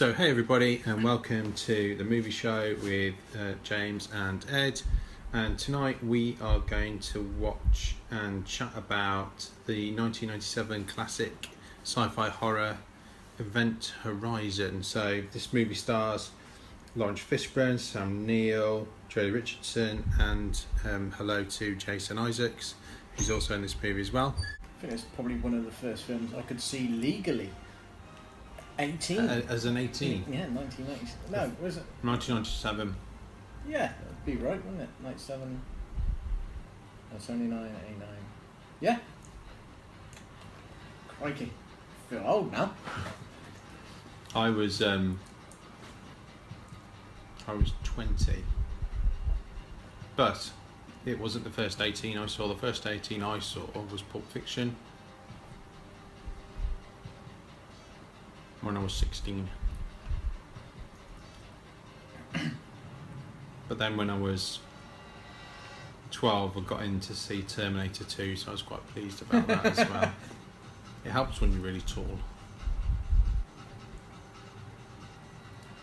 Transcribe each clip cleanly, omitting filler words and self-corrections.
So hey everybody, and welcome to the movie show with James and Ed. And tonight we are going to watch and chat about the 1997 classic sci-fi horror Event Horizon. So this movie stars Lawrence Fishburne, Sam Neill, Jolie Richardson, and hello to Jason Isaacs, who's also in this movie as well. I think it's probably one of the first films I could see legally. 18? As an 18? Yeah, 1990. No, was it? 1997. Yeah, that'd be right, wouldn't it? 97. That's only 89. Yeah. Crikey. I feel old now. I was 20. But it wasn't the first 18 I saw. The first 18 I saw was Pulp Fiction when I was 16. But then when I was 12 I got in to see Terminator 2, so I was quite pleased about that as well. It helps when you're really tall.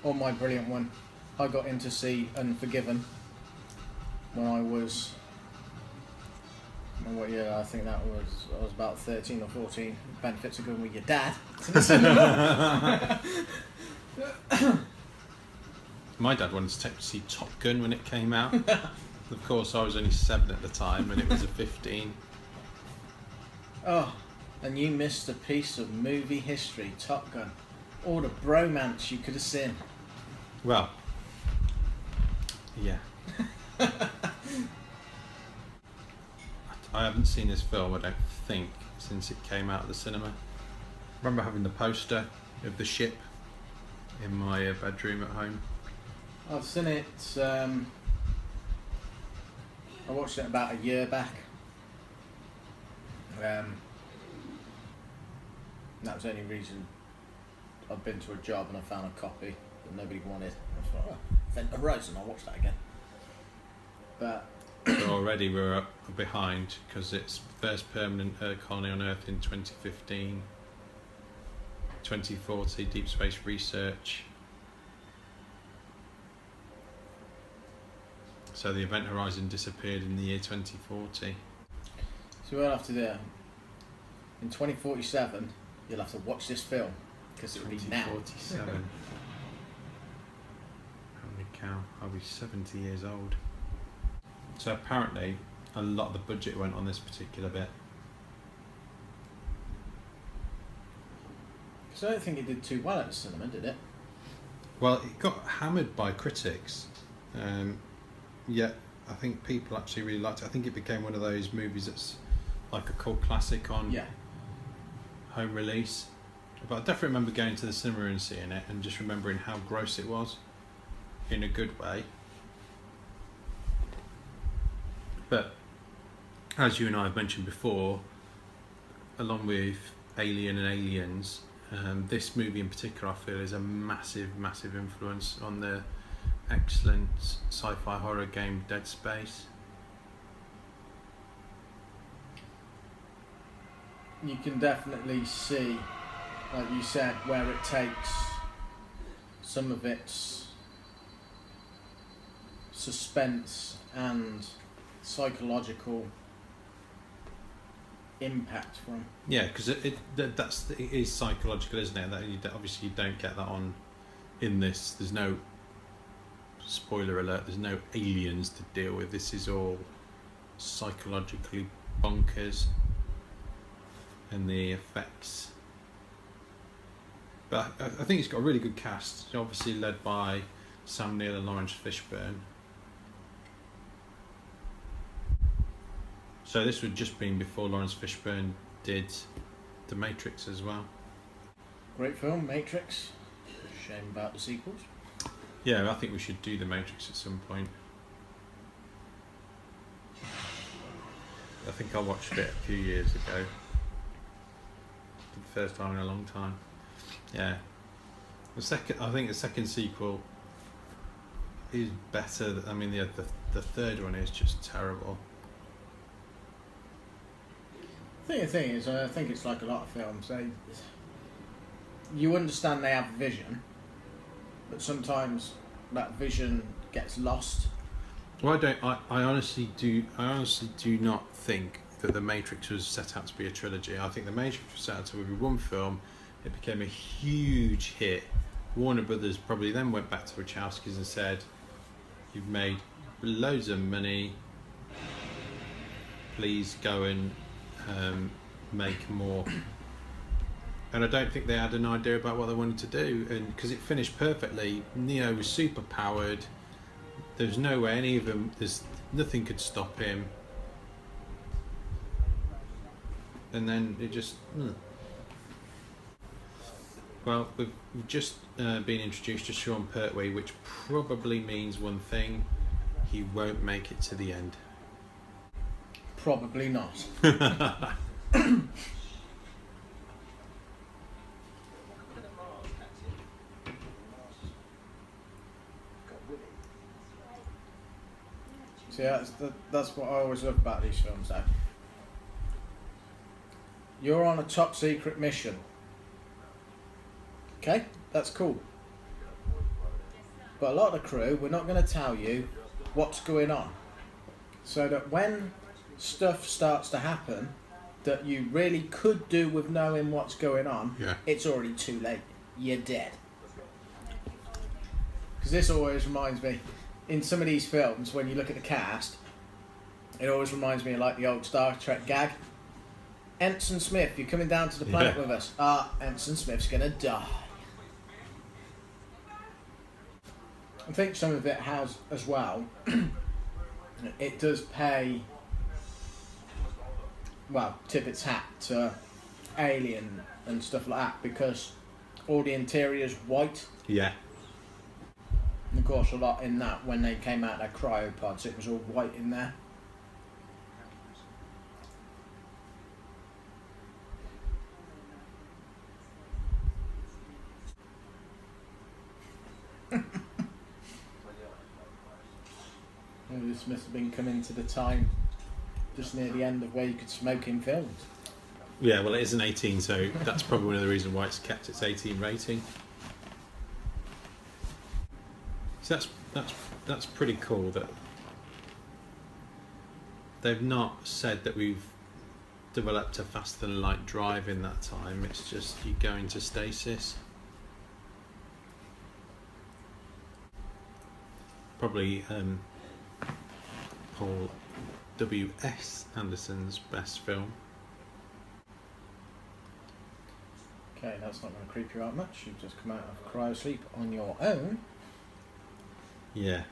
Or my brilliant one, I got in to see Unforgiven when I was, what year? I think I was about 13 or 14. Benefits of going with your dad to the cinema. My dad wanted to take me to see Top Gun when it came out. Of course I was only 7 at the time and it was a 15. Oh, and you missed a piece of movie history, Top Gun. All the bromance you could have seen. Well, yeah. I haven't seen this film, I don't think, since it came out of the cinema. I remember having the poster of the ship in my bedroom at home. I've seen it, I watched it about a year back. That was the only reason. I've been to a job and I found a copy that nobody wanted. I thought, oh, Event Horizon, I'll watch that again. But So already we're up behind because it's first permanent colony on Earth in 2015, 2040 deep space research. So the Event Horizon disappeared in the year 2040. So we'll have to do, in 2047, you'll have to watch this film because it'll be now. 2047. Holy cow, I'll be 70 years old. So apparently a lot of the budget went on this particular bit. Because I don't think it did too well at the cinema, did it? Well, it got hammered by critics, yet I think people actually really liked it. I think it became one of those movies that's like a cult classic on home release. But I definitely remember going to the cinema and seeing it and just remembering how gross it was, in a good way. But as you and I have mentioned before, along with Alien and Aliens, this movie in particular I feel is a massive influence on the excellent sci-fi horror game Dead Space. You can definitely see, like you said, where it takes some of its suspense and psychological impact from. Yeah, because it is psychological, isn't it? That obviously you don't get that on in this. There's no, spoiler alert, there's no aliens to deal with. This is all psychologically bonkers, and the effects. But I think it's got a really good cast. It's obviously led by Sam Neill and Lawrence Fishburne. So this would just been before Lawrence Fishburne did The Matrix as well. Great film, Matrix. Shame about the sequels. Yeah, I think we should do The Matrix at some point. I think I watched it a few years ago. For the first time in a long time. Yeah. I think the second sequel is better. I mean, the third one is just terrible. The thing is, I think it's like a lot of films. You understand they have a vision, but sometimes that vision gets lost. Well, I honestly do not think that The Matrix was set out to be a trilogy. I think The Matrix was set out to be one film. It became a huge hit. Warner Brothers probably then went back to Wachowskis and said, "You've made loads of money. Please go and make more." And I don't think they had an idea about what they wanted to do, and because it finished perfectly. Neo was super powered. There's no way any of them. There's nothing could stop him. And then it just. Well, we've just been introduced to Sean Pertwee, which probably means one thing: he won't make it to the end. Probably not. See, that's what I always love about these films, though. You're on a top secret mission. Okay, that's cool. But a lot of the crew, we're not going to tell you what's going on. So that when stuff starts to happen that you really could do with knowing what's going on, it's already too late. You're dead. Because this always reminds me, in some of these films, when you look at the cast, it always reminds me of like the old Star Trek gag. Ensign Smith, you're coming down to the planet with us. Ensign Smith's going to die. I think some of it has as well. It does pay, well, tip its hat to Alien and stuff like that, because all the interior's white. Yeah. And of course, a lot in that, when they came out of their cryopods, it was all white in there. This must have been coming to the time just near the end of where you could smoke in films. Yeah, well, it is an 18, so that's probably one of the reasons why it's kept its 18 rating. So that's pretty cool that they've not said that we've developed a faster than light drive in that time. It's just you go into stasis. Probably Paul W.S. Anderson's best film. Okay, that's not going to creep you out much. You've just come out of cryo sleep on your own. Yeah.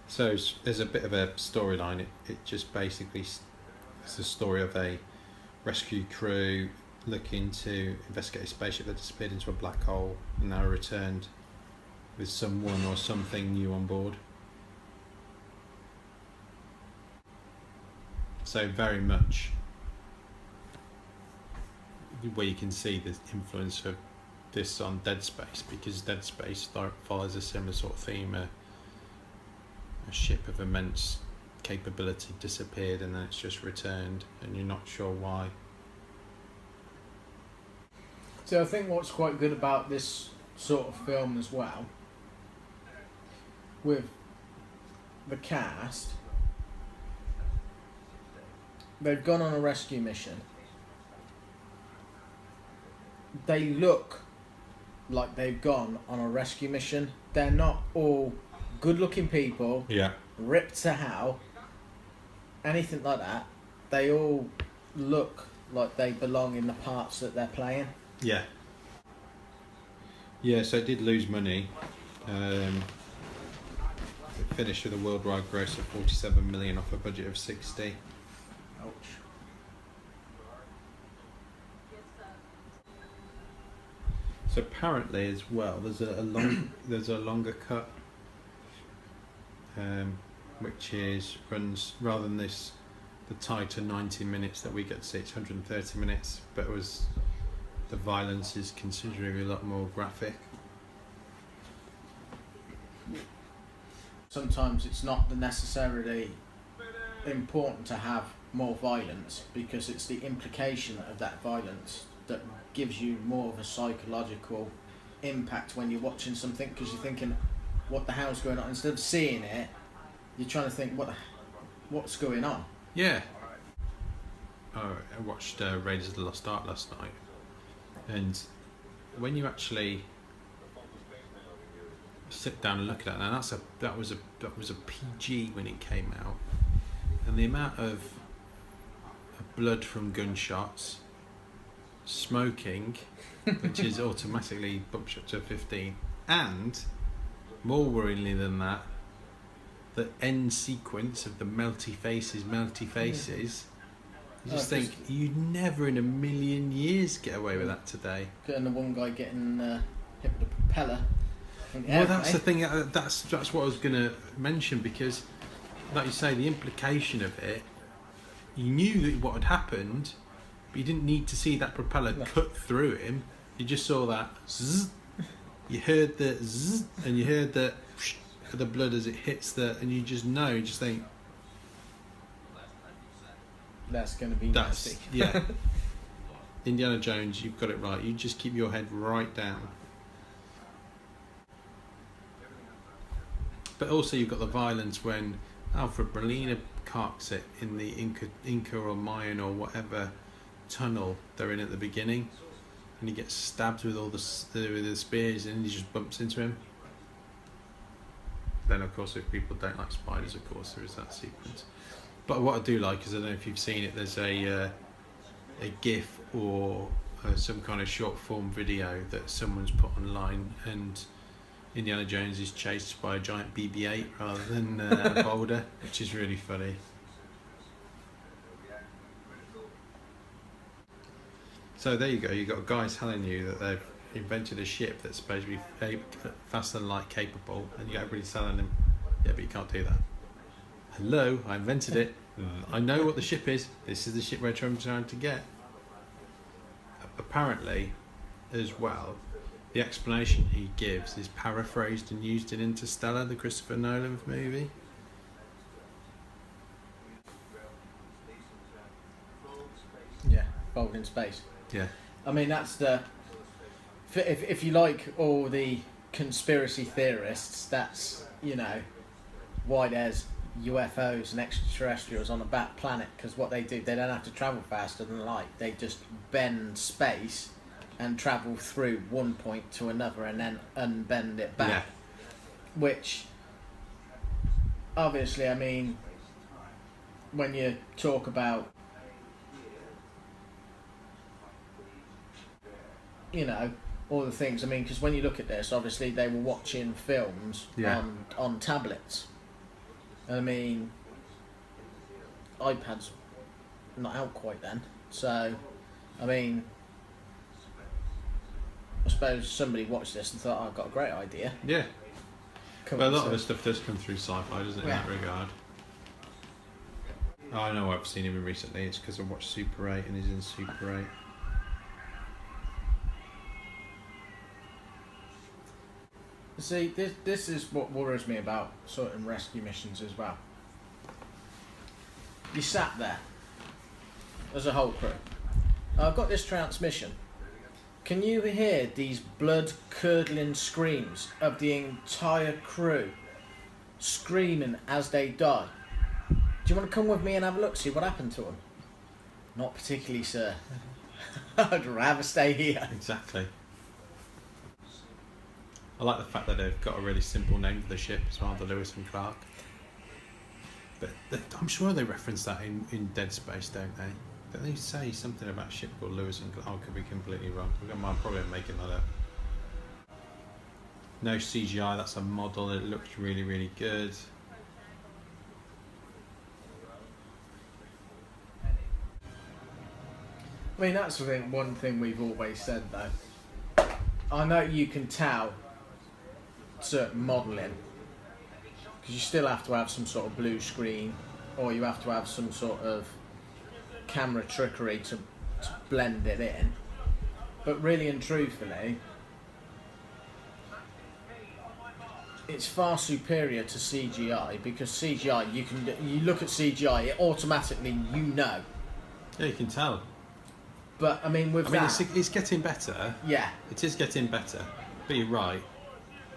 So there's a bit of a storyline. It just basically it's the story of a rescue crew looking to investigate a spaceship that disappeared into a black hole and now returned with someone or something new on board. So very much where you can see the influence of this on Dead Space, because Dead Space follows a similar sort of theme. A ship of immense capability disappeared and then it's just returned and you're not sure why. So I think what's quite good about this sort of film as well, with the cast, they've gone on a rescue mission. They look like they've gone on a rescue mission. They're not all good-looking people, ripped to hell, anything like that. They all look like they belong in the parts that they're playing. Yeah. Yeah, so it did lose money. It finished with a worldwide gross of 47 million off a budget of 60. Ouch. So apparently, as well, there's a longer cut, which runs rather than the tighter 90 minutes that we get to see. It's 130 minutes, but the violence is considerably a lot more graphic. Sometimes it's not necessarily important to have more violence, because it's the implication of that violence that gives you more of a psychological impact when you're watching something, because you're thinking, what the hell's going on? Instead of seeing it, you're trying to think, what's going on? Yeah. Oh, I watched Raiders of the Lost Ark last night, and when you actually sit down and look at that, now that was a PG when it came out, and the amount of blood from gunshots, smoking, which is automatically bumped up to 15, and more worryingly than that, the end sequence of the melty faces. You just think you'd never in a million years get away with that today. And the one guy getting hit with a propeller. Well, that's the thing. That's what I was going to mention, because, like you say, the implication of it, you knew that what had happened, but you didn't need to see that propeller cut through him. You just saw that zzz. You heard the zzz, and you heard the blood as it hits and you just know. You just think that's going to be nasty. Yeah. Indiana Jones, you've got it right. You just keep your head right down. But also you've got the violence when Alfred Molina carks it in the Inca or Mayan or whatever tunnel they're in at the beginning, and he gets stabbed with all the spears, and he just bumps into him. Then, of course, if people don't like spiders, of course, there is that sequence. But what I do like is, I don't know if you've seen it, there's a GIF or some kind of short form video that someone's put online, and Indiana Jones is chased by a giant BB-8 rather than a boulder, which is really funny. So there you go, you've got guys telling you that they've invented a ship that's supposed to be faster than light capable, and you got everybody telling them, yeah, but you can't do that. Hello, I invented it. I know what the ship is. This is the ship we're trying to get. Apparently, as well, the explanation he gives is paraphrased and used in Interstellar, the Christopher Nolan movie. Yeah, Bold in Space. Yeah. I mean, that's the... If you like all the conspiracy theorists, that's, why there's UFOs and extraterrestrials on a back planet, because what they do, they don't have to travel faster than light. They just bend space and travel through one point to another and then unbend it back. Yeah. Which, obviously, I mean, when you talk about, all the things, I mean, because when you look at this, obviously they were watching films on tablets. And I mean, iPads not out quite then. So, I mean, I suppose somebody watched this and thought, I've got a great idea. Yeah. But a lot of the stuff does come through sci-fi, doesn't it, in that regard? Oh, I know I've seen him recently. It's because I watched Super 8 and he's in Super 8. See, this is what worries me about certain rescue missions as well. You sat there as a whole crew. I've got this transmission. Can you hear these blood-curdling screams of the entire crew screaming as they die? Do you want to come with me and have a look, see what happened to them? Not particularly, sir. I'd rather stay here. Exactly. I like the fact that they've got a really simple name for the ship as well, the Lewis and Clark. But I'm sure they reference that in Dead Space, don't they? Don't they say something about a ship called Lewis and Clark? I could be completely wrong. I'm probably making that up. No CGI, that's a model. It looks really, really good. I mean, that's one thing we've always said, though. I know you can tell certain modelling, because you still have to have some sort of blue screen, or you have to have some sort of camera trickery to blend it in. But really and truthfully, it's far superior to CGI, because CGI, you look at CGI, it automatically, Yeah, you can tell. But I mean, it's getting better. Yeah, it is getting better. But you're right.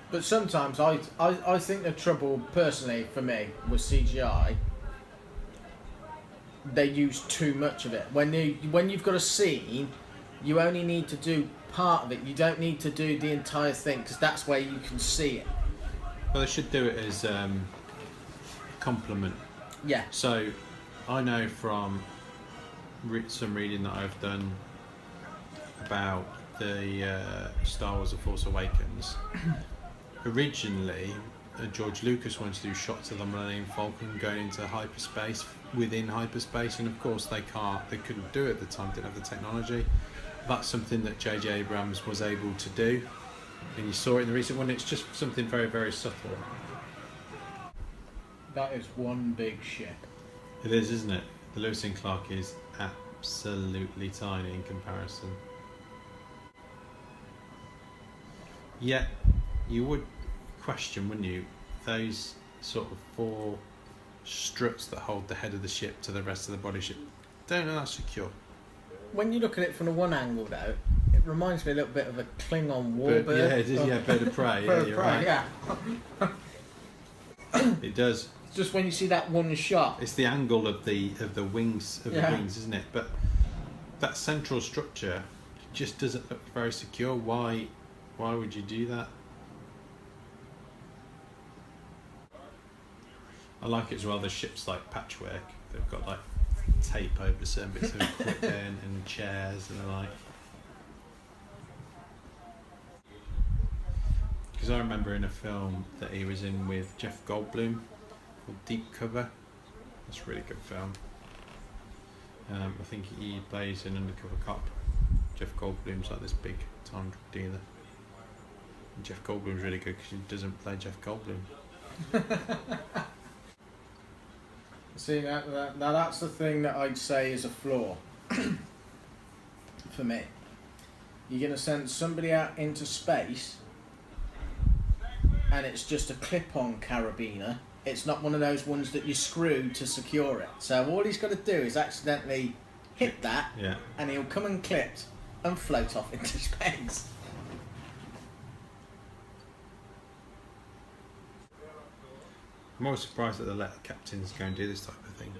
But sometimes I think the trouble, personally, for me, with CGI, they use too much of it. When you've got a scene, you only need to do part of it. You don't need to do the entire thing, because that's where you can see it. Well, they should do it as a complement. Yeah. So, I know from some reading that I've done about the Star Wars: The Force Awakens. Originally, George Lucas wanted to do shots of the Millennium Falcon going into hyperspace, within hyperspace, and of course they couldn't do it at the time, didn't have the technology. That's something that J.J. Abrams was able to do, and you saw it in the recent one. It's just something very, very subtle. That is one big ship. It is, isn't it? The Lewis and Clark is absolutely tiny in comparison. Yet, you would question, wouldn't you, those sort of 4 struts that hold the head of the ship to the rest of the body ship. Don't know that's secure. When you look at it from the one angle, though, it reminds me a little bit of a Klingon warbird. Yeah, it is. Yeah, bird of prey. Yeah, you're right. Yeah. It does. It's just when you see that one shot. It's the angle of the wings the wings, isn't it? But that central structure just doesn't look very secure. Why would you do that? I like it as well. The ship's like patchwork. They've got like tape over certain bits of equipment and chairs and the like. Because I remember in a film that he was in with Jeff Goldblum called Deep Cover. That's a really good film. I think he plays an undercover cop. Jeff Goldblum's like this big time dealer. And Jeff Goldblum's really good because he doesn't play Jeff Goldblum. See, now that's the thing that I'd say is a flaw for me. You're going to send somebody out into space and it's just a clip-on carabiner. It's not one of those ones that you screw to secure it. So all he's got to do is accidentally hit that, and he'll come unclipped and float off into space. I'm always surprised that they let captains go and do this type of thing.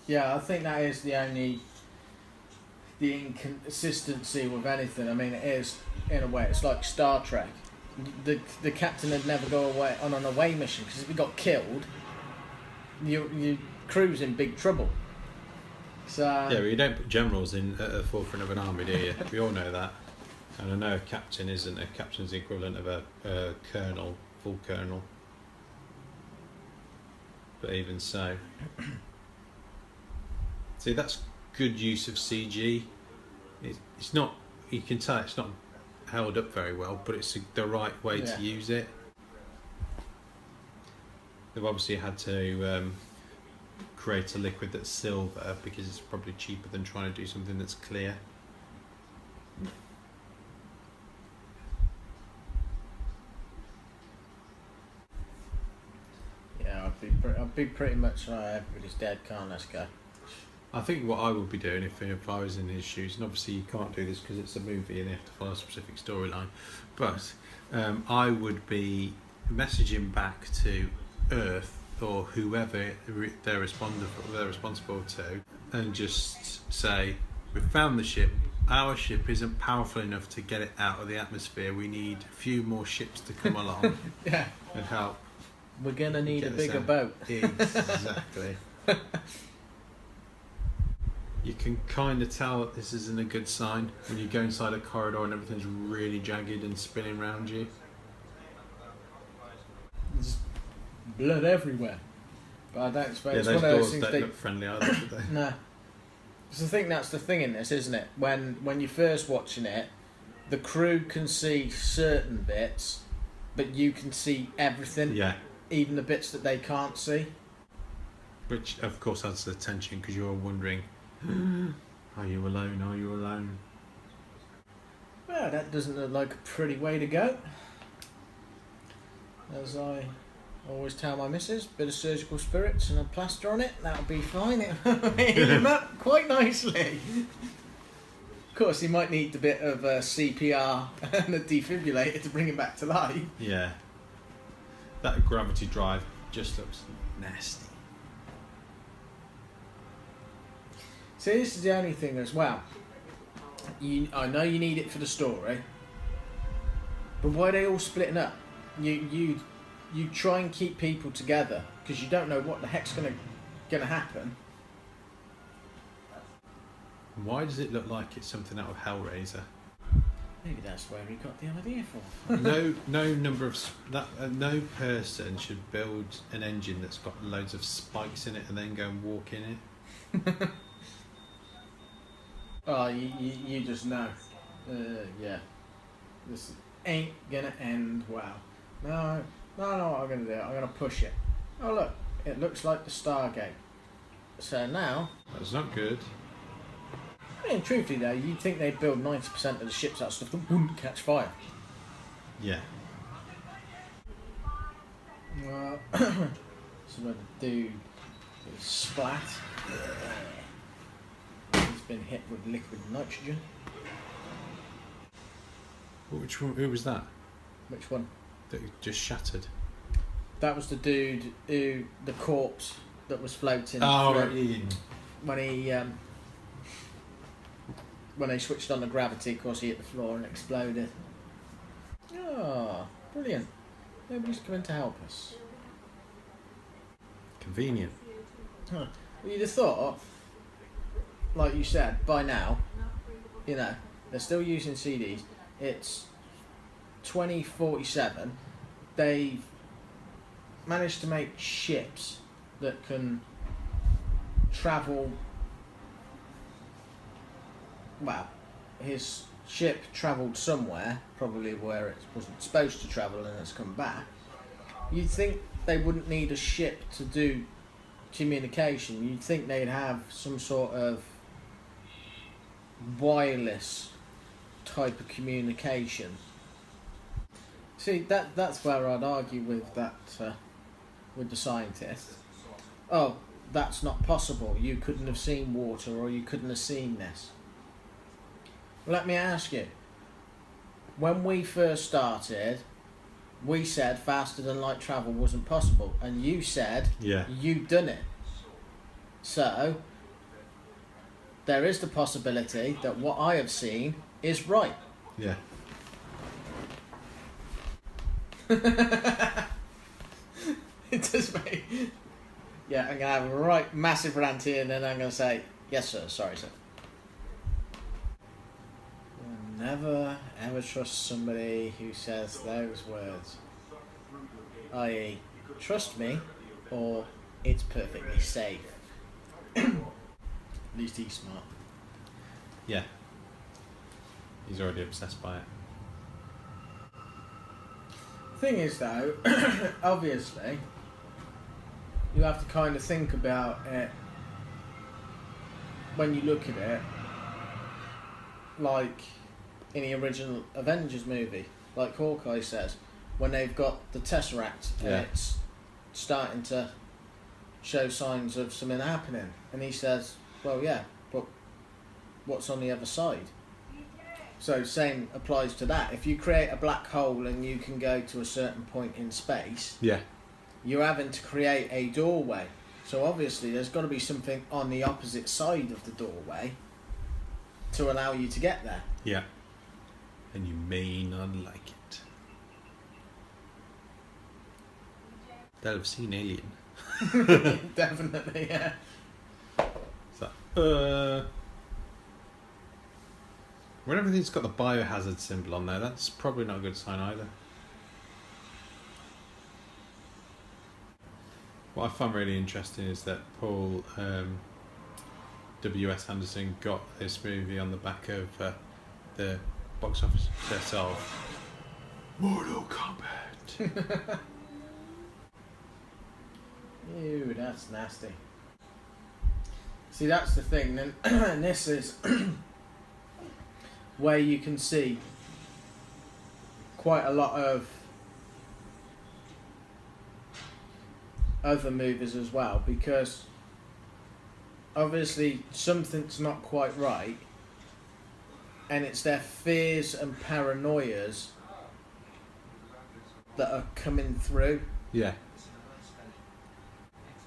Yeah, I think that is the inconsistency with anything. I mean, it is, in a way, it's like Star Trek. The captain would never go away on an away mission, because if he got killed, your crew's in big trouble. So yeah, but you don't put generals in at the forefront of an army, do you? We all know that. And I know a captain isn't. A captain's the equivalent of a colonel, full colonel. But even so, see, that's good use of CG. It's not. You can tell it's not held up very well, but it's the right way to use it. They've obviously had to create a liquid that's silver because it's probably cheaper than trying to do something that's clear. Yeah, I'd be pretty much everybody's dead, let's go. I think what I would be doing if I was in his shoes, and obviously you can't do this because it's a movie and they have to follow a specific storyline, but I would be messaging back to Earth or whoever they're responsible to, and just say, we've found the ship. Our ship isn't powerful enough to get it out of the atmosphere. We need a few more ships to come along and help. We're going to need a bigger boat. Exactly. You can kind of tell that this isn't a good sign when you go inside a corridor and everything's really jagged and spinning around you. There's blood everywhere. But I don't suppose yeah, it's those one of those doors things don't look friendly either, do they? No. So I think that's the thing in this, isn't it? When you're first watching it, the crew can see certain bits, but you can see everything. Yeah. Even the bits that they can't see. Which, of course, adds to the tension because you're wondering, are you alone? Are you alone? Well, that doesn't look like a pretty way to go. As I always tell my missus, bit of surgical spirits and a plaster on it, that'll be fine. It'll heal him up quite nicely. course, he might need a bit of CPR and a defibrillator to bring him back to life. Yeah. That gravity drive just looks nasty. See, this is the only thing as well. I know you need it for the story, but why are they all splitting up? You try and keep people together because you don't know what the heck's gonna happen. Why does it look like it's something out of Hellraiser? Maybe that's where he got the idea from. No person should build an engine that's got loads of spikes in it and then go and walk in it. Oh, you just know. Yeah. This ain't gonna end well. No, I know what I'm gonna do. I'm gonna push it. Oh look, it looks like the Stargate. So now... That's not good. I mean, truthfully though, you'd think they'd build 90% of the ships out of stuff that wouldn't catch fire. Yeah. Well, so where the dude is splat. He's been hit with liquid nitrogen. Which one? Who was that? Which one? That just shattered. That was the dude who, the corpse that was floating. Oh, right, Ian. When they switched on the gravity, of course he hit the floor and exploded. Oh, brilliant. Nobody's coming to help us. Convenient. Huh. Well, you'd have thought, like you said, by now, you know, they're still using CDs. It's 2047. They've managed to make ships that can travel. Well, his ship travelled somewhere, probably where it wasn't supposed to travel, and it's come back. You'd think they wouldn't need a ship to do communication. You'd think they'd have some sort of wireless type of communication. See, that's where I'd argue with that, with the scientist. Oh, that's not possible. You couldn't have seen water, or you couldn't have seen this. Let me ask you, when we first started, we said faster than light travel wasn't possible, and you said you'd done it. So, there is the possibility that what I have seen is right. Yeah. It does make... Yeah, I'm going to have a right massive rant here, and then I'm going to say, yes sir, sorry sir. Never ever trust somebody who says those words, i.e. trust me or it's perfectly safe. At least he's smart. Yeah. He's already obsessed by it. Thing is though, obviously you have to kind of think about it when you look at it like in the original Avengers movie, like Hawkeye says, when they've got the Tesseract and it's starting to show signs of something happening, and he says, well yeah, but what's on the other side? So same applies to that. If you create a black hole and you can go to a certain point in space, you're having to create a doorway. So obviously there's got to be something on the opposite side of the doorway to allow you to get there. Yeah. And you may not like it. They'll have seen Alien. Definitely, yeah. So, when everything's got the biohazard symbol on there, that's probably not a good sign either. What I find really interesting is that Paul W.S. Anderson got this movie on the back of the box office success of Mortal Kombat. Ew, that's nasty. See, that's the thing. And this is where you can see quite a lot of other movies as well, because obviously something's not quite right and it's their fears and paranoias that are coming through. Yeah.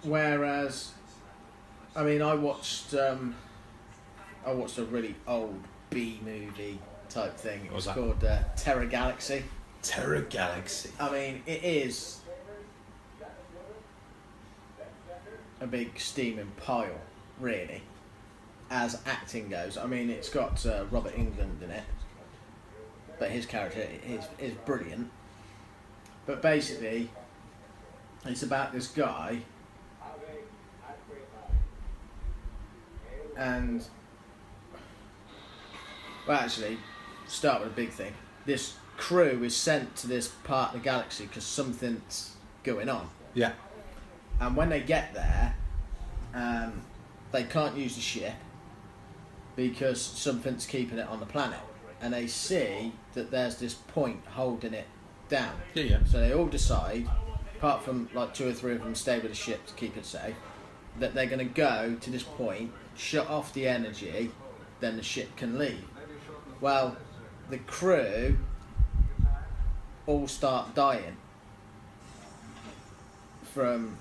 Whereas, I mean, I watched a really old B movie type thing. It was called Terror Galaxy. Terror Galaxy. I mean, it is a big steaming pile, really, as acting goes. I mean, it's got Robert Englund in it, but his character is brilliant. But basically, it's about this guy, and well, actually, start with a big thing. This crew is sent to this part of the galaxy because something's going on. Yeah. And when they get there, they can't use the ship because something's keeping it on the planet. And they see that there's this point holding it down. Yeah. So they all decide, apart from like 2 or 3 of them stay with the ship to keep it safe, that they're going to go to this point, shut off the energy, then the ship can leave. Well, the crew all start dying from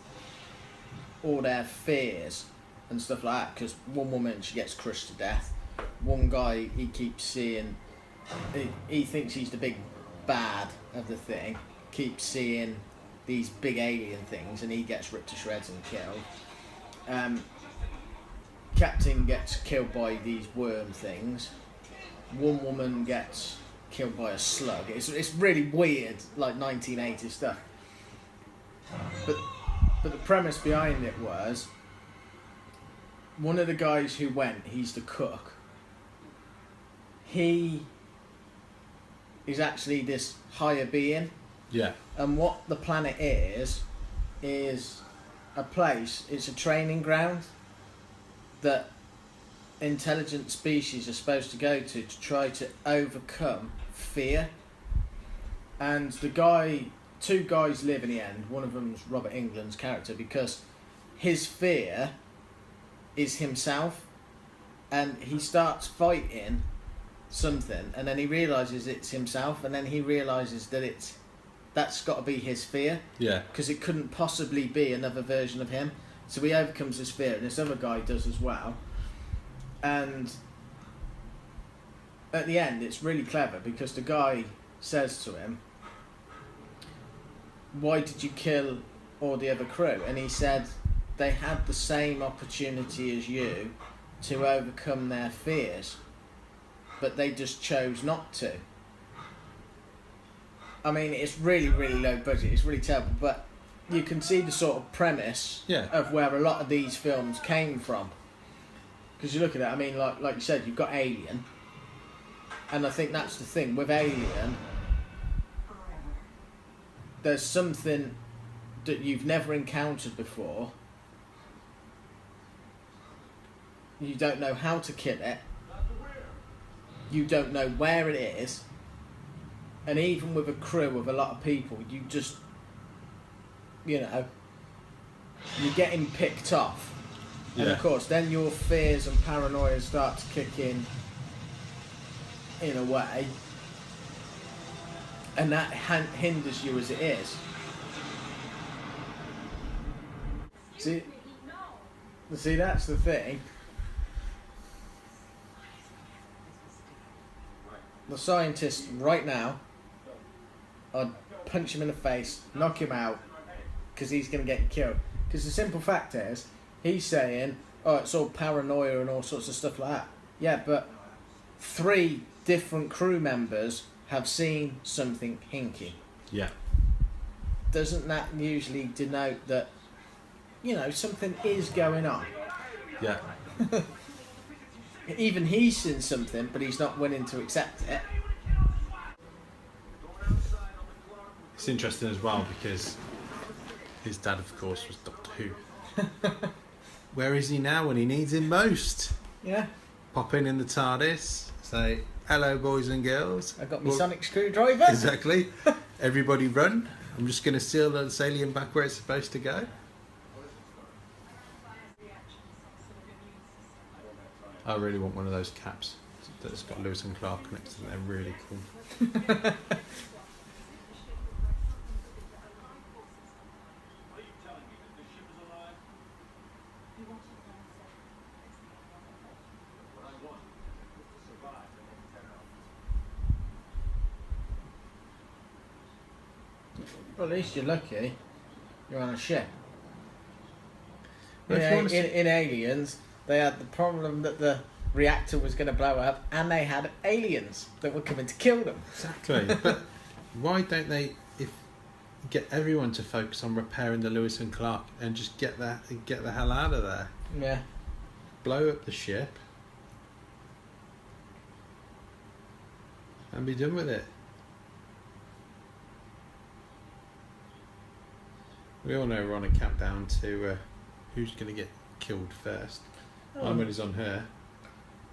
all their fears and stuff like that, because one woman, she gets crushed to death. One guy, he keeps seeing, he thinks he's the big bad of the thing, keeps seeing these big alien things, and he gets ripped to shreds and killed. Captain gets killed by these worm things. One woman gets killed by a slug. It's really weird, like 1980s stuff. But the premise behind it was, one of the guys who went, he's the cook. He is actually this higher being. Yeah. And what the planet is a place, it's a training ground that intelligent species are supposed to go to try to overcome fear. And the 2 guys live in the end. One of them's Robert Englund's character, because his fear is himself, and he starts fighting something, and then he realises it's himself, and then he realises that that's got to be his fear. Yeah. Because it couldn't possibly be another version of him. So he overcomes his fear, and this other guy does as well. And at the end, it's really clever, because the guy says to him, "Why did you kill all the other crew?" And he said, "They had the same opportunity as you to overcome their fears, but they just chose not to." I mean, it's really, really low budget. It's really terrible, but you can see the sort of premise of where a lot of these films came from. Because you look at it, I mean, like you said, you've got Alien, and I think that's the thing with Alien. There's something that you've never encountered before. You don't know how to kill it. You don't know where it is. And even with a crew of a lot of people, you just, you're getting picked off. And of course, then your fears and paranoia start to kick in a way. And that hinders you as it is. See, that's the thing. The scientists right now, I'd punch him in the face, knock him out, because he's going to get killed. Because the simple fact is, he's saying, "Oh, it's all paranoia and all sorts of stuff like that." Yeah, but 3 different crew members have seen something hinky. Yeah. Doesn't that usually denote that, something is going on? Yeah. Even he's seen something, but he's not willing to accept it. It's interesting as well, because his dad, of course, was Doctor Who. Where is he now when he needs him most? Yeah. Pop in the TARDIS, say, "Hello, boys and girls. I got my sonic screwdriver." Exactly. Everybody run. I'm just going to seal the alien back where it's supposed to go. I really want one of those caps. that's got Lewis and Clark next to them. They're really cool. Well, at least you're lucky. You're on a ship. In Aliens, they had the problem that the reactor was going to blow up, and they had aliens that were coming to kill them. Exactly. But why don't they get everyone to focus on repairing the Lewis and Clark and just get the hell out of there? Yeah. Blow up the ship and be done with it. We all know we're on a countdown to who's going to get killed first. My money's on her.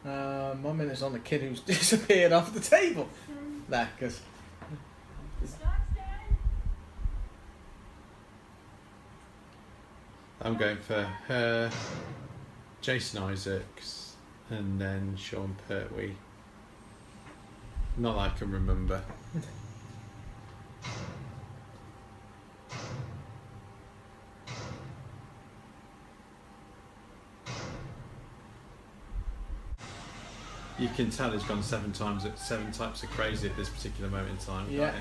My minute's on the kid who's disappeared off the table. Nah, because... I'm going for her, Jason Isaacs, and then Sean Pertwee. Not that I can remember. You can tell he's gone 7 types of crazy at this particular moment in time. Yeah.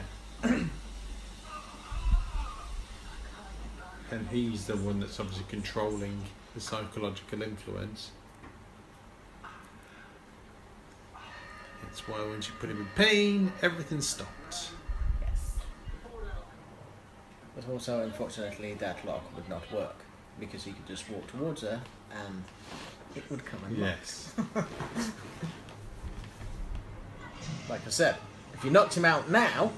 And he's the one that's obviously controlling the psychological influence. That's why once you put him in pain, everything stopped. Yes. But also, unfortunately, that lock would not work because he could just walk towards her and it would come unlocked. Yes. Like I said, if you knocked him out now...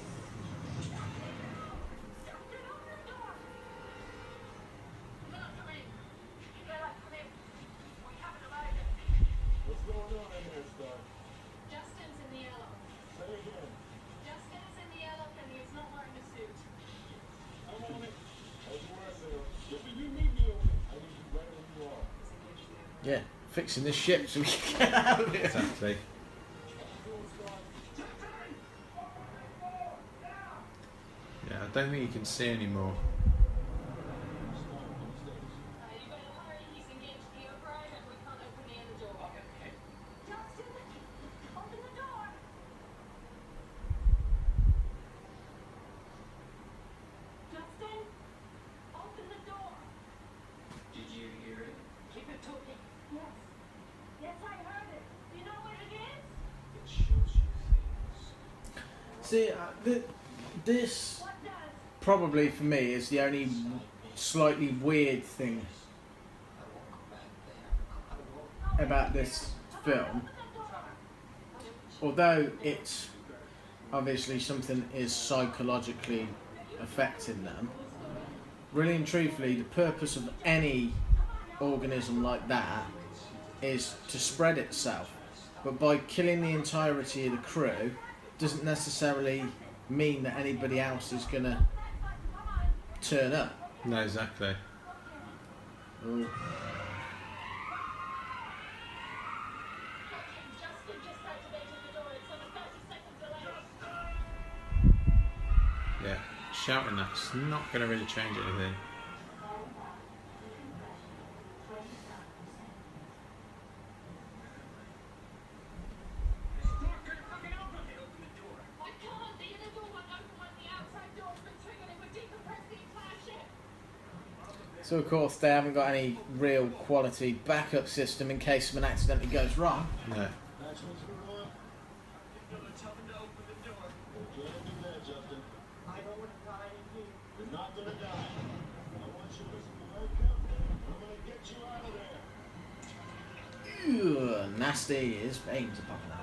Yeah, fixing this ship so we can get out of here. Exactly. Yeah, I don't think you can see anymore. See, this probably for me is the only slightly weird thing about this film. Although it's obviously something is psychologically affecting them, really and truthfully, the purpose of any organism like that is to spread itself. But by killing the entirety of the crew doesn't necessarily mean that anybody else is going to turn up. No, exactly. Ooh. Yeah, shouting that's not going to really change anything. So of course they haven't got any real quality backup system in case something accidentally goes wrong. No. Ooh, nasty, his veins are popping out.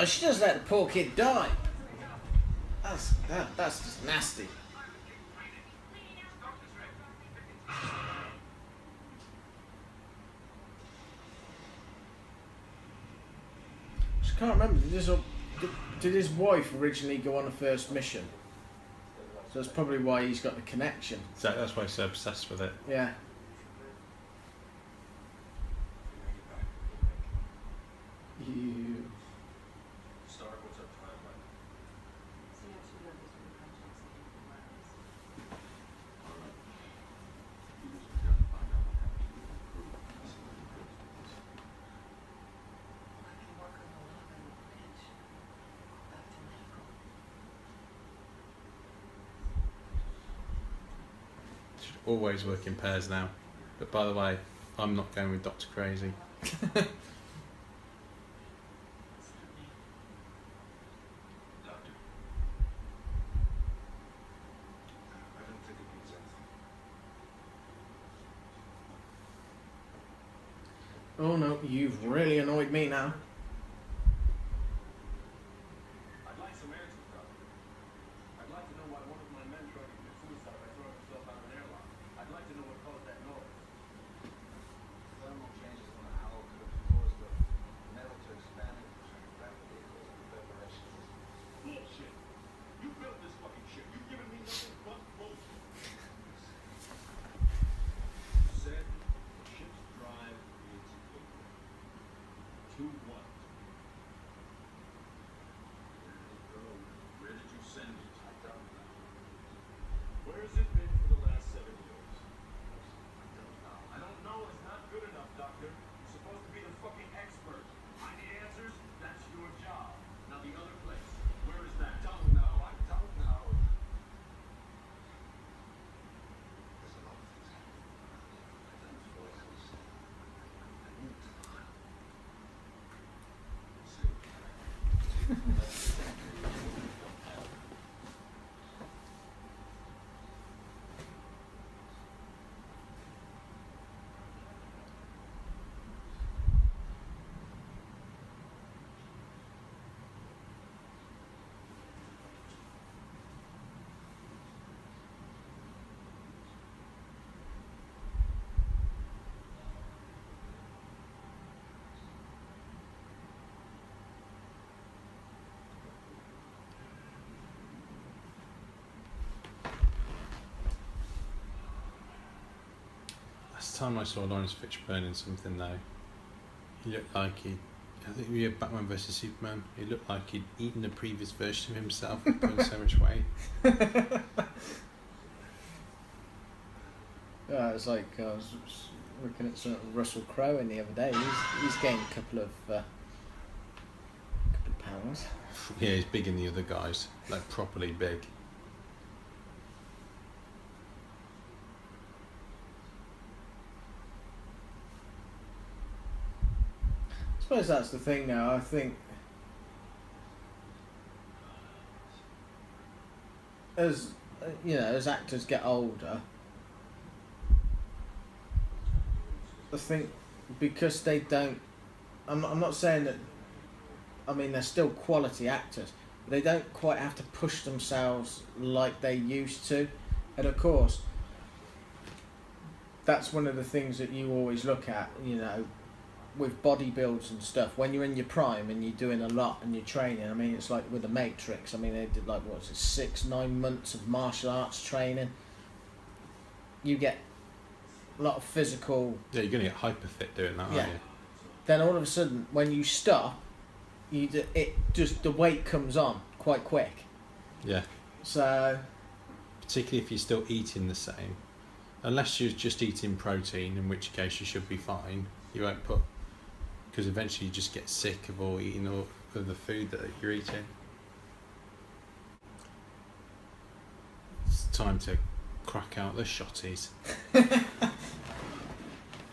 Oh, she just let the poor kid die. That's just nasty. I can't remember. Did his wife originally go on a first mission? So that's probably why he's got the connection. So that's why he's so obsessed with it. Yeah. You. Always work in pairs now. But by the way, I'm not going with Dr. Crazy. Oh no, you've really annoyed me now. Last time I saw Lawrence Fishburne in something though, he looked like I think we had Batman vs Superman. He looked like he'd eaten the previous version of himself and put on so much weight. Yeah, it's like I was looking at Russell Crowe in the other day. He's gained a couple of pounds. Yeah, he's big in the other guys, like properly big. I suppose that's the thing now. I think as as actors get older, I think because they don't. I'm not saying that. I mean, they're still quality actors. But they don't quite have to push themselves like they used to, and of course, that's one of the things that you always look at. With bodybuilds and stuff, when you're in your prime and you're doing a lot and you're training, I mean, it's like with the Matrix. I mean, they did 6-9 months of martial arts training. You get a lot of physical. Yeah, you're going to get hyper fit doing that, aren't you? Then all of a sudden, when you stop, the weight comes on quite quick. Yeah. So. Particularly if you're still eating the same, unless you're just eating protein, in which case you should be fine. You won't put. Because eventually you just get sick of eating all of the food that you're eating. It's time to crack out the shotties.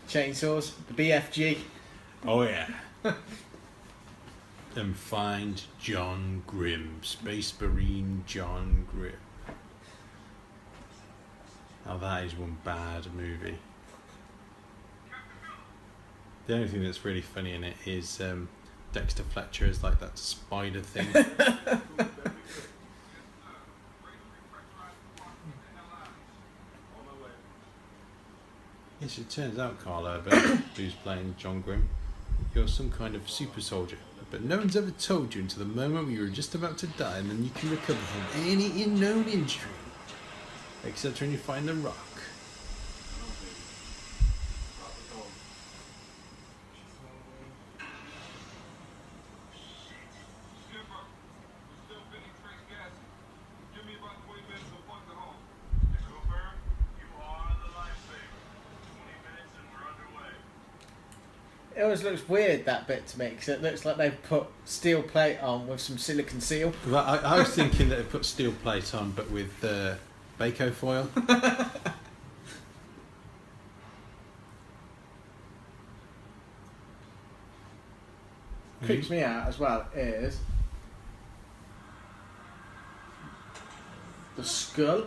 Chainsaws, the BFG. Oh yeah. And find John Grimm, Space Marine John Grimm. Now that is one bad movie. The only thing that's really funny in it is Dexter Fletcher as like that spider thing. Yes, it turns out, Carl Urban, who's playing John Grimm, you're some kind of super soldier. But no one's ever told you until the moment when you were just about to die, and then you can recover from any unknown injury. Except when you find the rock. It always looks weird, that bit, to me, because it looks like they've put steel plate on with some silicon seal. Well, I was thinking that they put steel plate on, but with Baco foil. Creeps me out as well is the skull.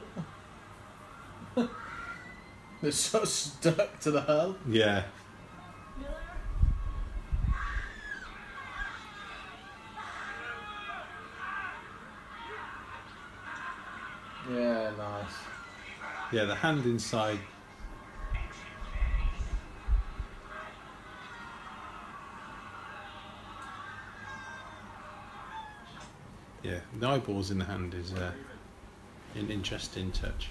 They're so stuck to the hull. Yeah. Yeah, nice. Yeah, the hand inside. Yeah, the eyeballs in the hand is an interesting touch.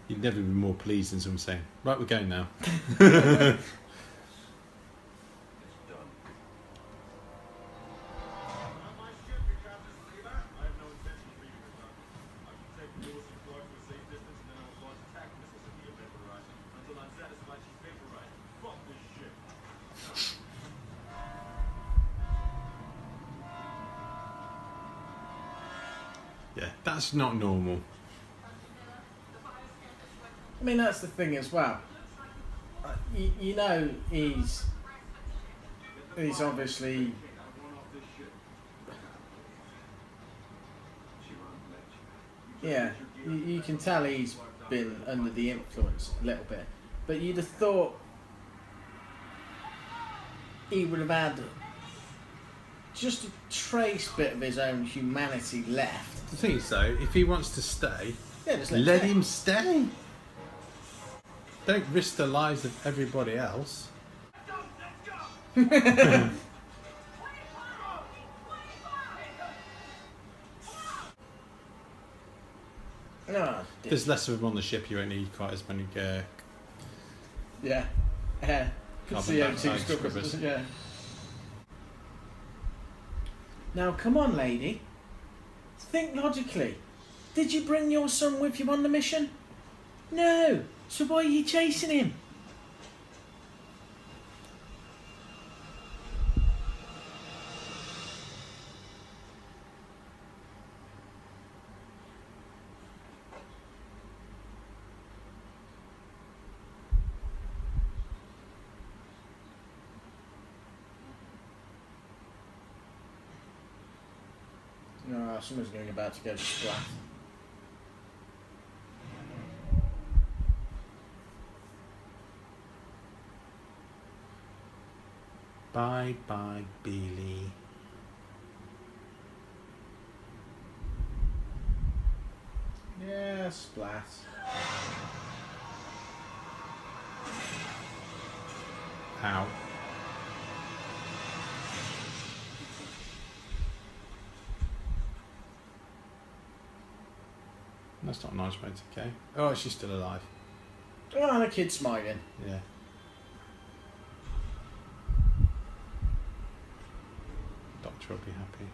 You'd never be more pleased than someone saying, right, we're going now. Yeah, that's not normal. I mean, that's the thing as well. You know, he's obviously yeah. You can tell he's been under the influence a little bit, but you'd have thought he would have had just a trace bit of his own humanity left. The thing is, though, if he wants to stay, yeah, just let him stay. Don't risk the lives of everybody else. No, there's less of them on the ship. You won't need quite as many. Yeah. CO2 scrubbers. Yeah. Now, come on, lady. Think logically. Did you bring your son with you on the mission? No. So why are you chasing him? No, someone's going about to go splat. Bye bye, Billy. Yeah, splat. Ow. That's not a nice way to go. Oh, she's still alive. Oh, and a kid smiling. Yeah. Doctor will be happy.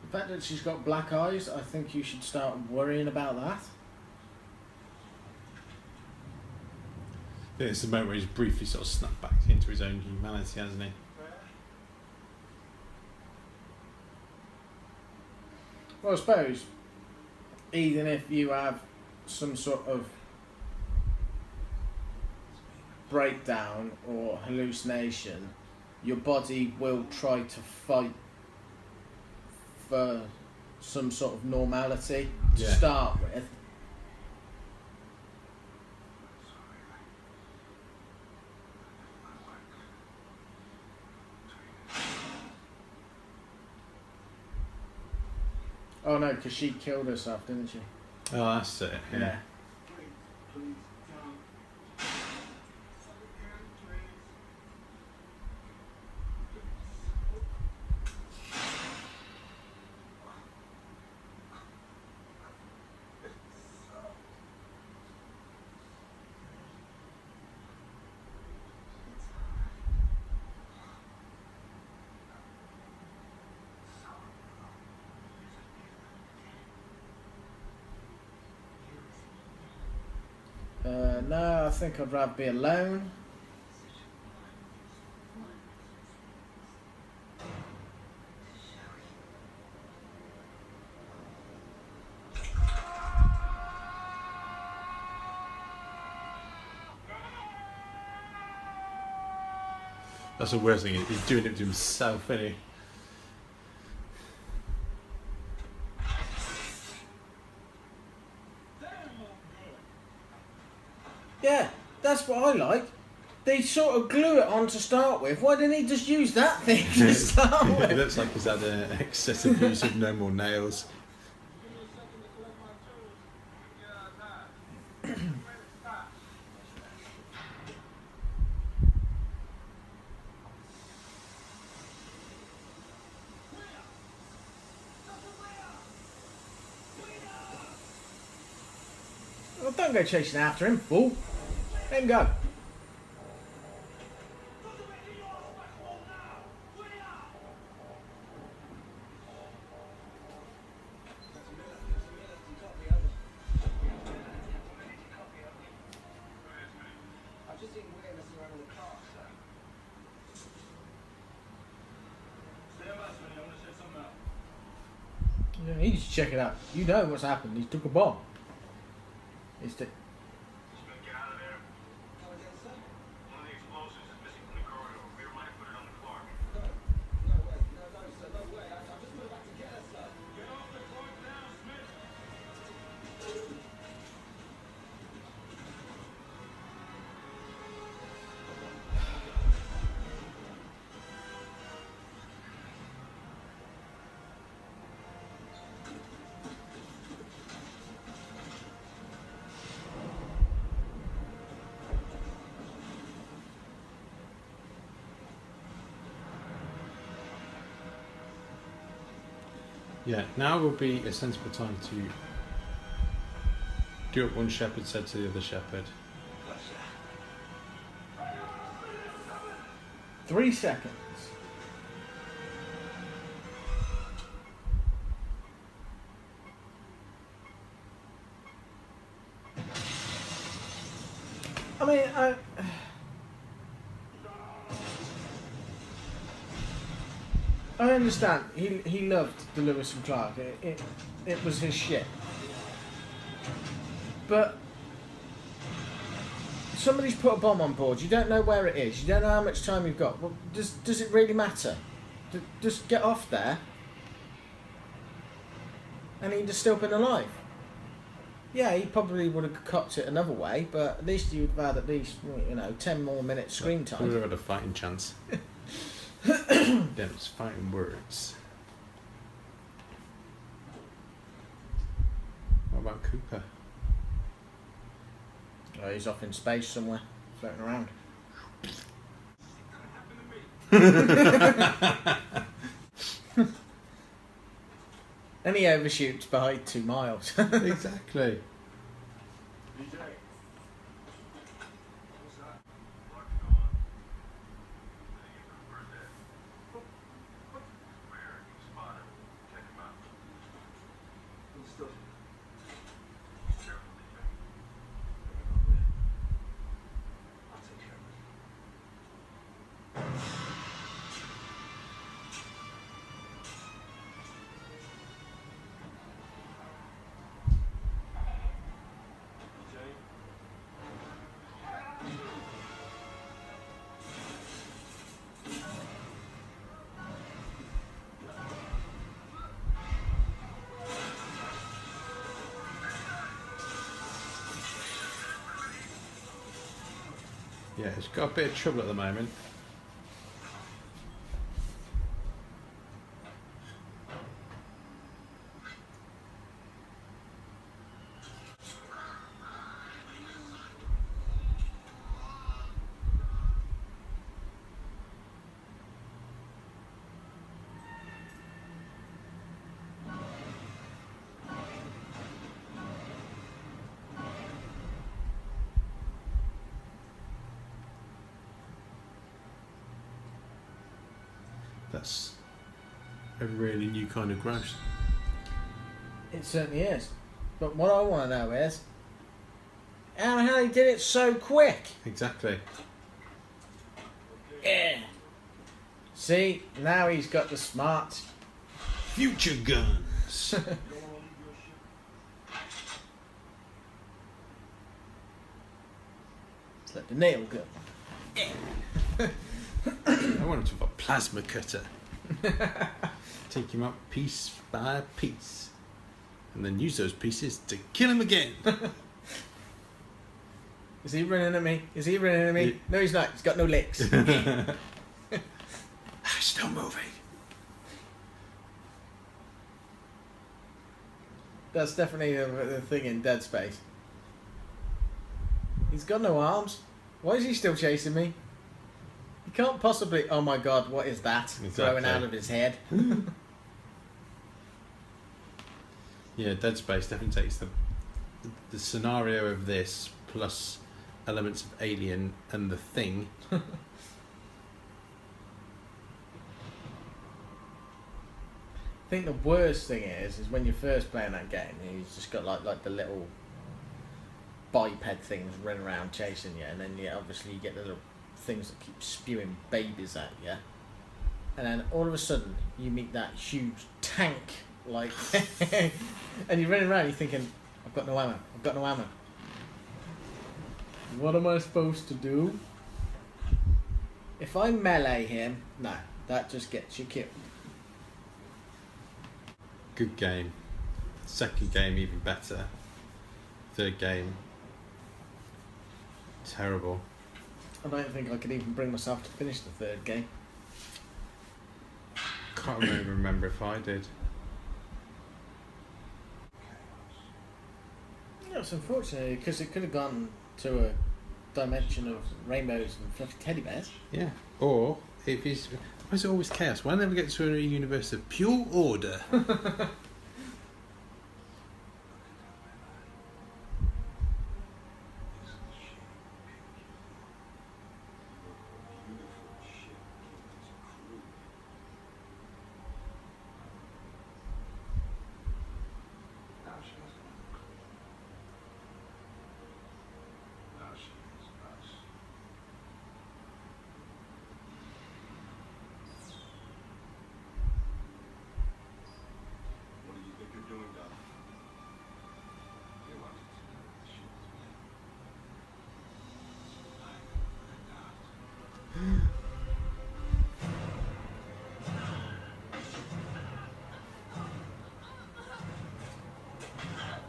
The fact that she's got black eyes, I think you should start worrying about that. Yeah, it's the moment where he's briefly sort of snapped back into his own humanity, hasn't he? Well, I suppose, even if you have some sort of breakdown or hallucination, your body will try to fight for some sort of normality to start with. Oh no, because she killed herself, didn't she? Oh, that's it. Yeah. No, I think I'd rather be alone. That's the worst thing. He's doing it to himself, isn't he? Yeah, that's what I like. They sort of glue it on to start with. Why didn't he just use that thing to start with? It looks like he's had an excessive use of no more nails. Well, don't go chasing after him, fool. Let him go. You don't need to check it out. You know what's happened. He took a bomb. He's t- Yeah, now will be a sensible time to do what one shepherd said to the other shepherd. 3 seconds. I mean, I understand. He loved the Lewis and Clark. It was his shit. But somebody's put a bomb on board. You don't know where it is. You don't know how much time you've got. Well, does it really matter? Just get off there, and he'd have still been alive. Yeah, he probably would have copped it another way, but at least you'd have had at least 10 more minutes screen time. We would have had a fighting chance. Then it's fighting words. What about Cooper? Oh, he's off in space somewhere, floating around. And he overshoots by 2 miles. Exactly. Yeah, it's got a bit of trouble at the moment. That's a really new kind of gross. It certainly is. But what I want to know is how the hell he did it so quick. Exactly. Yeah. See, now he's got the smart future guns. It's like the nail gun. I want him to have a plasma cutter. Take him up piece by piece. And then use those pieces to kill him again. Is he running at me? Is he running at me? Yeah. No, he's not. He's got no legs. Still moving. That's definitely the thing in Dead Space. He's got no arms. Why is he still chasing me? He can't possibly... Oh my god, what is that? Exactly. Throwing out of his head. Yeah, Dead Space definitely takes the scenario of this plus elements of Alien and The Thing. I think the worst thing is when you're first playing that game, you've just got like the little biped things running around chasing you, and then obviously you get the little things that keep spewing babies at you, and then all of a sudden you meet that huge tank, like, and you're running around, you're thinking, I've got no ammo. What am I supposed to do? If I melee him, no, that just gets you killed. Good game. Second game even better. Third game terrible. I don't think I could even bring myself to finish the third game. Can't really remember if I did. Yeah, it's unfortunate because it could have gone to a dimension of rainbows and fluffy teddy bears. Yeah. Or if he's, why is it always chaos? Why never get to a universe of pure order?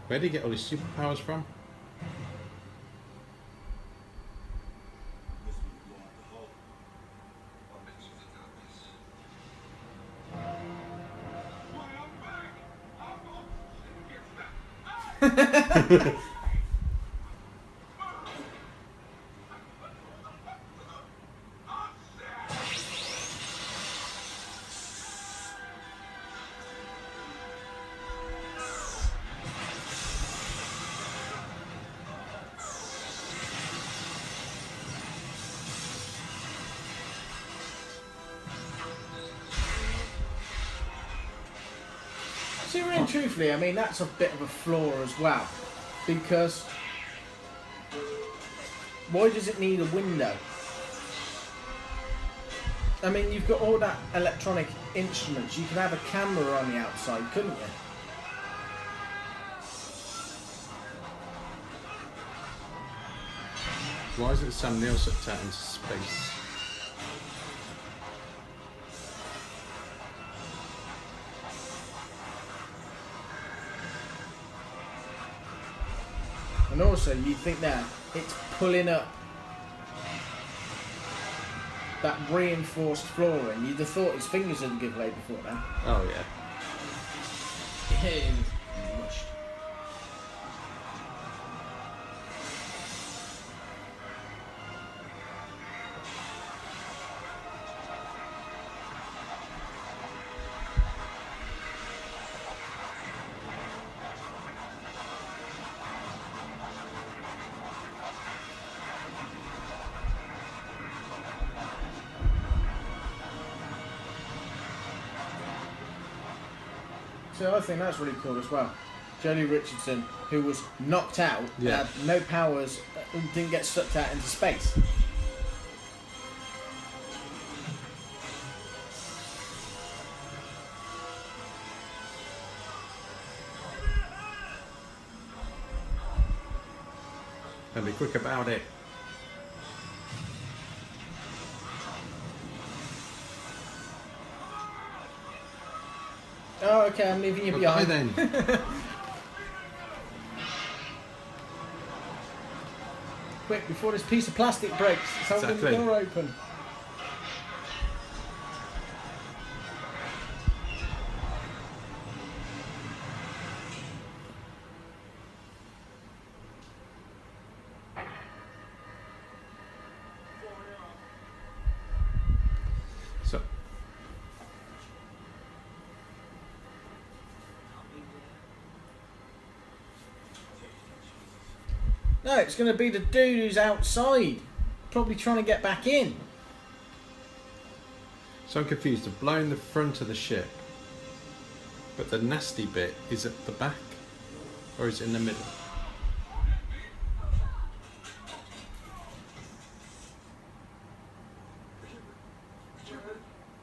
Where did he get all his superpowers from? See, really and truthfully, I mean, that's a bit of a flaw as well. Because why does it need a window? I mean, you've got all that electronic instruments. You could have a camera on the outside, couldn't you? Why isn't Sam Neill sucked out into space? And also, you think that it's pulling up that reinforced flooring, you'd have thought his fingers would give way before now. Oh yeah. Mushed. So I think that's really cool as well. Jodie Richardson, who was knocked out, had no powers, didn't get sucked out into space. And be quick about it. Oh, okay, I'm leaving you behind. Then. Quick, before this piece of plastic breaks, it's holding the door open. So. No, it's going to be the dude who's outside, probably trying to get back in. So I'm confused. They've blown the front of the ship, but the nasty bit is at the back, or is it in the middle?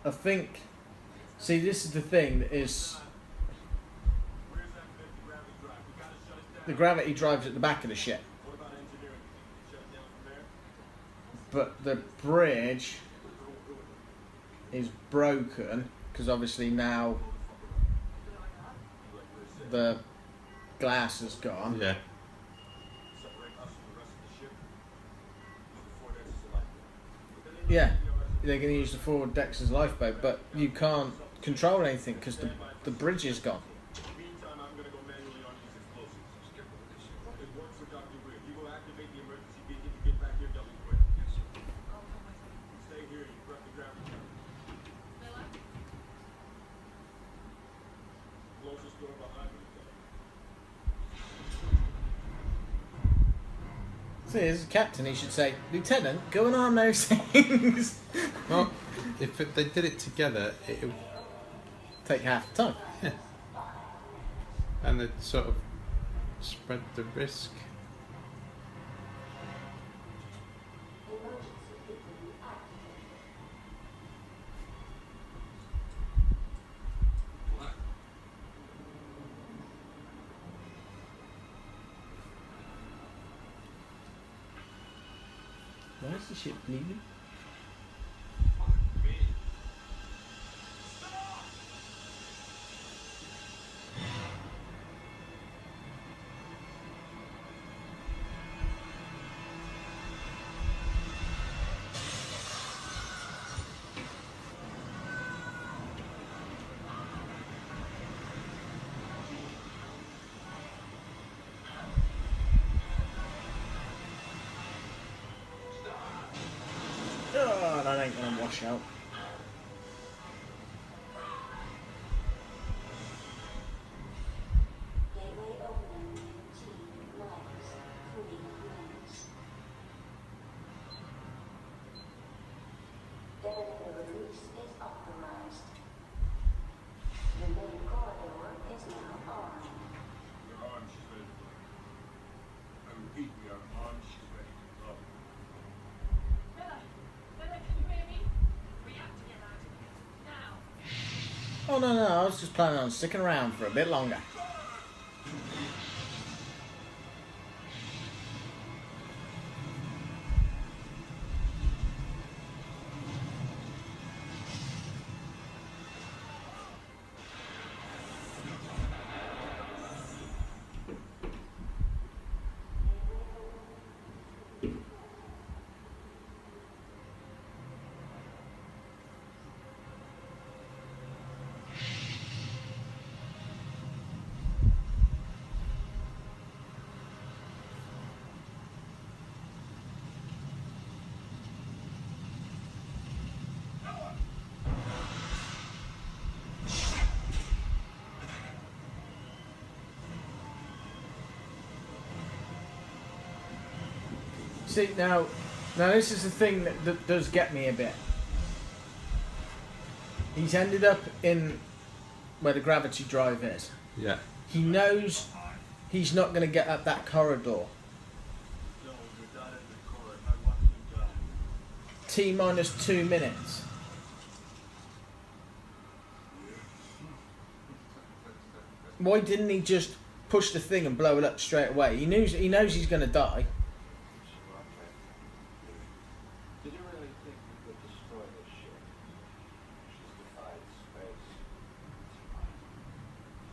I think. See, this is the thing that is. The gravity drives at the back of the ship. But the bridge is broken because obviously now the glass is gone. Yeah. Yeah, they're going to use the forward decks as lifeboat, but you can't control anything because the bridge is gone. See, as a captain, he should say, Lieutenant, go and arm those things. Well, if they did it together, it would take half the time. Yeah. And they'd sort of spread the risk. Why is the ship bleeding? Oh, that ain't gonna wash out. Oh no, I was just planning on sticking around for a bit longer. See, now this is the thing that does get me a bit. He's ended up in where the gravity drive is. Yeah. He knows he's not going to get up that corridor. T-minus 2 minutes. Why didn't he just push the thing and blow it up straight away? He knows he's going to die. Did you really think you could destroy this ship? She's defied space.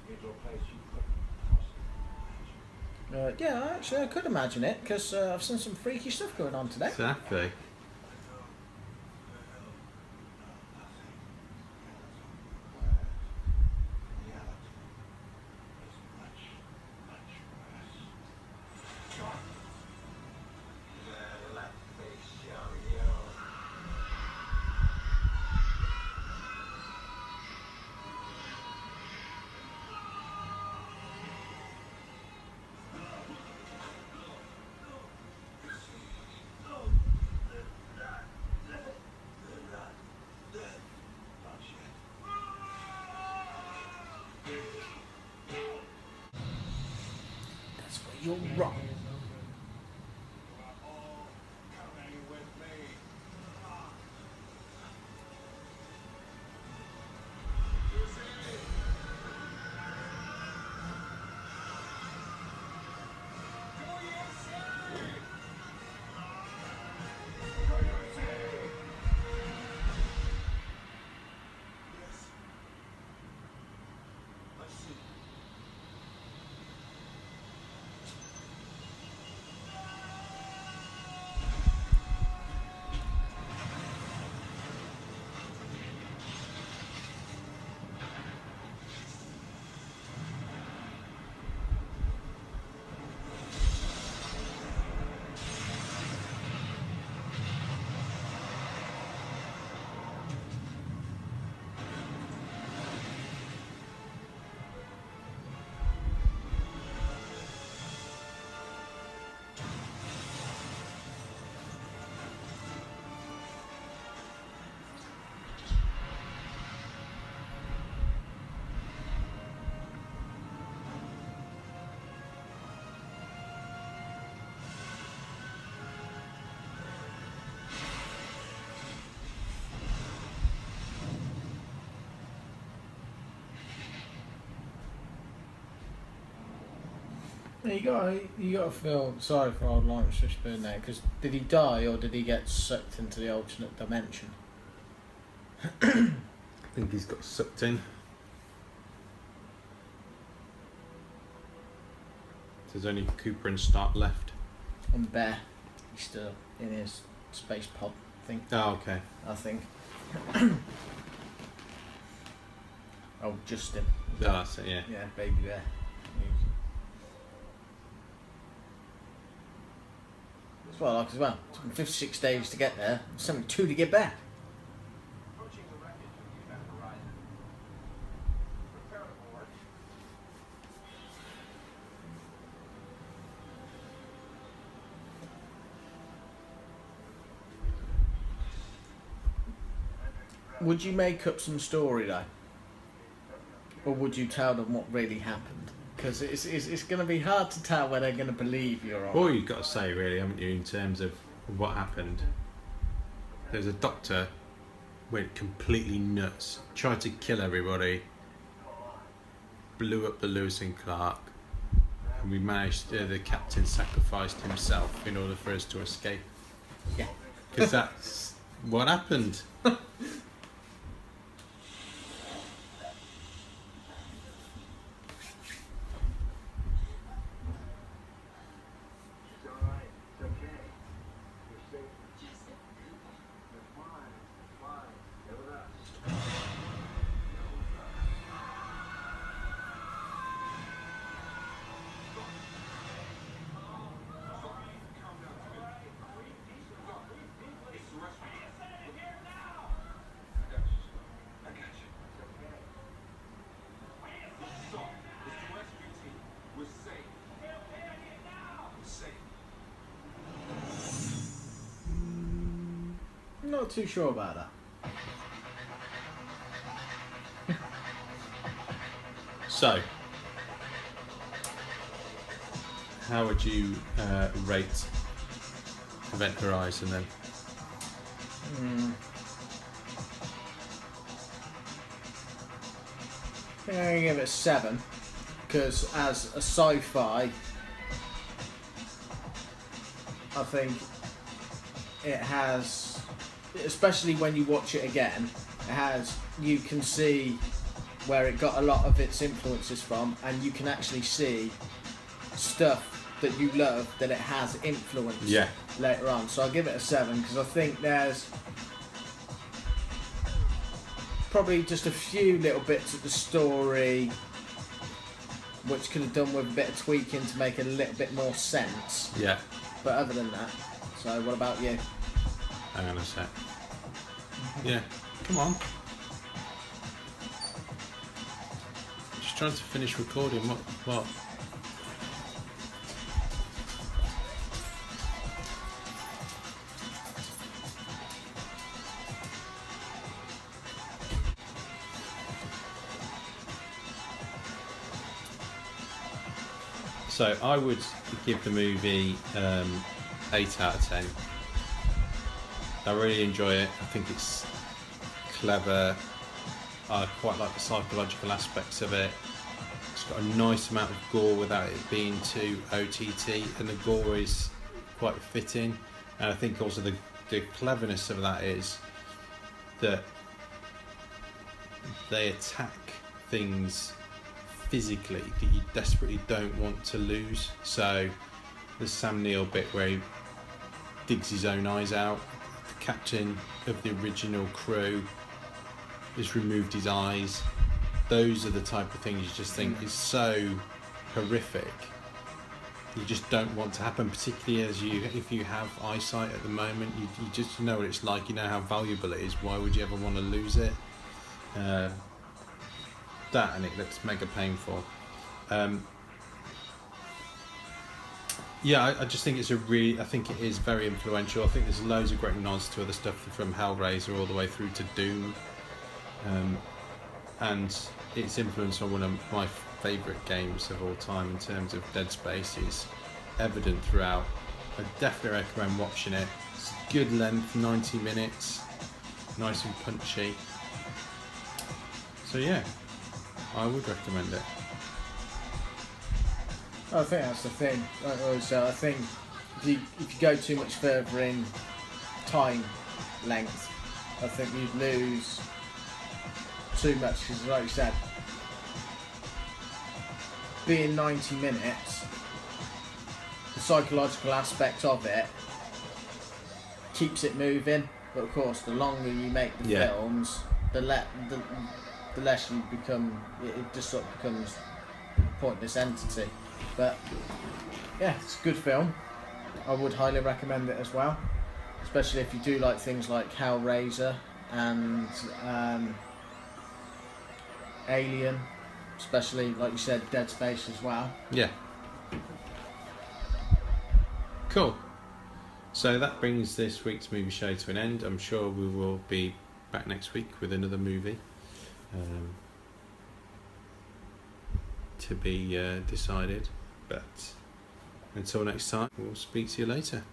Into a place you couldn't possibly imagine. Yeah, actually, I could imagine it because I've seen some freaky stuff going on today. Exactly. You're wrong. You got to feel sorry for old Lawrence Fishburne there, because did he die or did he get sucked into the alternate dimension? I think he's got sucked in. There's only Cooper and Stark left. And Bear, he's still in his space pod thing. Oh, okay. I think. Oh, Justin. Oh, that's it, yeah. Yeah, Baby Bear. That's what I like as well. It took him 56 days to get there, 72 to get back. approaching the wreckage of the event horizon. Prepare to board. Would you make up some story though? Or would you tell them what really happened? Because it's going to be hard to tell whether they're going to believe you're on. All you've got to say, really, haven't you, in terms of what happened? There's a doctor went completely nuts, tried to kill everybody, blew up the Lewis and Clark, and we managed. The captain sacrificed himself in order for us to escape. Yeah. Because that's what happened. not too sure about that. So, how would you rate Event Horizon then? I think I'm going to give it a 7, because as a sci-fi, I think it has, especially when you watch it again, you can see where it got a lot of its influences from, and you can actually see stuff that you love that it has influenced later on. So I'll give it a 7, because I think there's probably just a few little bits of the story which could have done with a bit of tweaking to make it a little bit more sense. Yeah. But other than that, so what about you? Hang on a sec. Yeah, come on. Just trying to finish recording. What? So I would give the movie 8 out of 10. I really enjoy it. I think it's clever. I quite like the psychological aspects of it. It's got a nice amount of gore without it being too OTT, and the gore is quite fitting. And I think also the cleverness of that is that they attack things physically that you desperately don't want to lose. So there's Sam Neill bit where he digs his own eyes out. The captain of the original crew has removed his eyes. Those are the type of things you just think is so horrific. You just don't want to happen, particularly if you have eyesight at the moment. You just know what it's like. You know how valuable it is. Why would you ever want to lose it? That, and it looks mega painful. I just think I think it is very influential. I think there's loads of great nods to other stuff from Hellraiser all the way through to Doom. And its influence on one of my favourite games of all time in terms of Dead Space is evident throughout. I definitely recommend watching it. It's good length, 90 minutes, nice and punchy. So yeah, I would recommend it. I think that's the thing. Also, I think if you go too much further in time length, I think you'd lose too much, because like you said, being 90 minutes, the psychological aspect of it keeps it moving, but of course the longer you make the films, the less you become, it just sort of becomes a pointless entity. But yeah, it's a good film. I would highly recommend it as well, especially if you do like things like Hellraiser and Alien, especially like you said, Dead Space as well. Yeah. Cool. So that brings this week's movie show to an end. I'm sure we will be back next week with another movie to be decided. But until next time, we'll speak to you later.